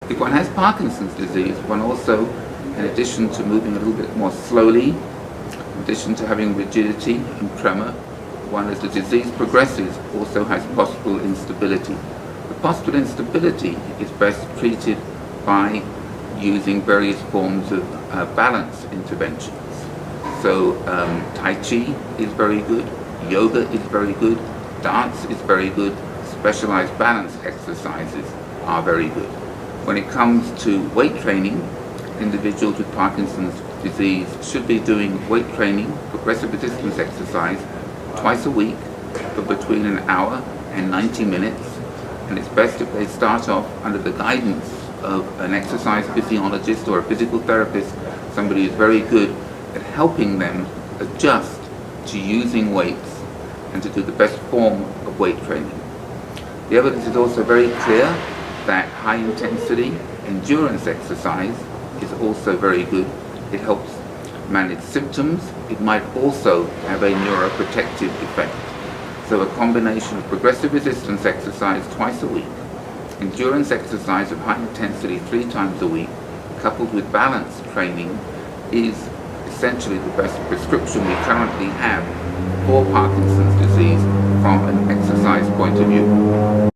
If one has Parkinson's disease, one also, in addition to moving a little bit more slowly, in addition to having rigidity and tremor, one, as the disease progresses, also has postural instability. The postural instability is best treated by using various forms of balance interventions. So Tai Chi is very good, yoga is very good, dance is very good, specialized balance exercises are very good. When it comes to weight training, individuals with Parkinson's disease should be doing weight training, progressive resistance exercise, twice a week for between an hour and 90 minutes. And it's best if they start off under the guidance of an exercise physiologist or a physical therapist, somebody who's very good at helping them adjust to using weights and to do the best form of weight training. The evidence is also very clear that high intensity endurance exercise is also very good. It helps manage symptoms. It might also have a neuroprotective effect. So a combination of progressive resistance exercise twice a week, endurance exercise of high intensity 3 times a week, coupled with balance training, is essentially the best prescription we currently have for Parkinson's disease from an exercise point of view.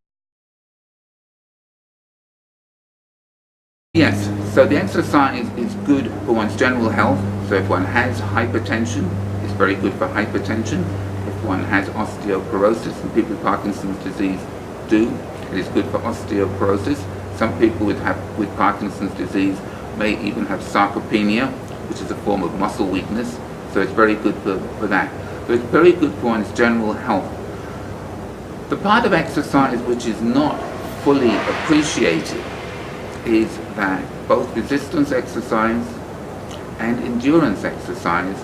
Yes, so the exercise is good for one's general health. So if one has hypertension, it's very good for hypertension. If one has osteoporosis, and people with Parkinson's disease do, it is good for osteoporosis. Some people with Parkinson's disease may even have sarcopenia, which is a form of muscle weakness. So it's very good for that. So it's very good for one's general health. The part of exercise which is not fully appreciated is that both resistance exercise and endurance exercise,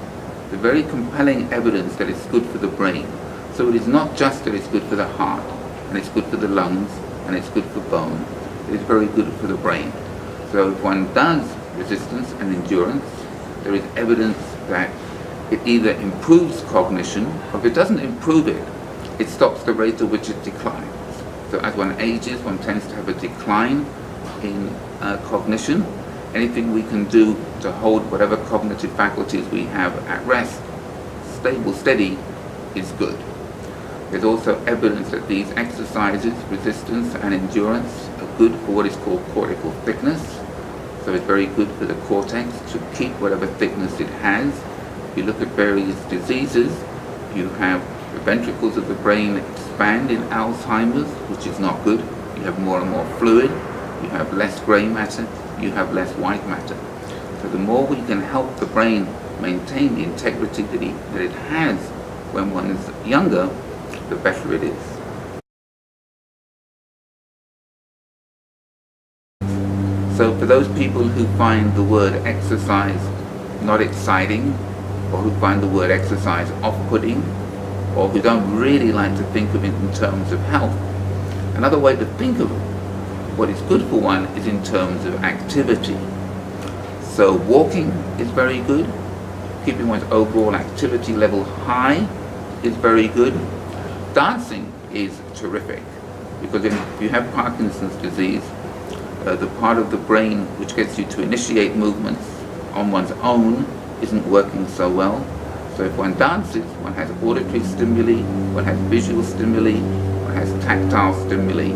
the very compelling evidence that it's good for the brain. So it is not just that it's good for the heart, and it's good for the lungs, and it's good for bone. It is very good for the brain. So if one does resistance and endurance, there is evidence that it either improves cognition, or if it doesn't improve it, it stops the rate at which it declines. So as one ages, one tends to have a decline in cognition. Anything we can do to hold whatever cognitive faculties we have at rest, stable, steady, is good. There's also evidence that these exercises, resistance and endurance, are good for what is called cortical thickness. So it's very good for the cortex to keep whatever thickness it has. If you look at various diseases, you have the ventricles of the brain expand in Alzheimer's, which is not good. You have more and more fluid. You have less grey matter, you have less white matter. So the more we can help the brain maintain the integrity that it has when one is younger, the better it is. So for those people who find the word exercise not exciting, or who find the word exercise off-putting, or who don't really like to think of it in terms of health, another way to think of what is good for one is in terms of activity. So walking is very good. Keeping one's overall activity level high is very good. Dancing is terrific, because if you have Parkinson's disease, the part of the brain which gets you to initiate movements on one's own isn't working so well. So if one dances, one has auditory stimuli, one has visual stimuli, one has tactile stimuli.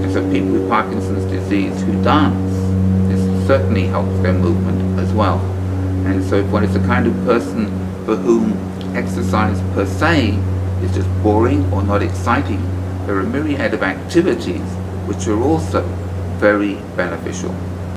And so people with Parkinson's disease who dance, this certainly helps their movement as well. And so if one is the kind of person for whom exercise per se is just boring or not exciting, there are a myriad of activities which are also very beneficial.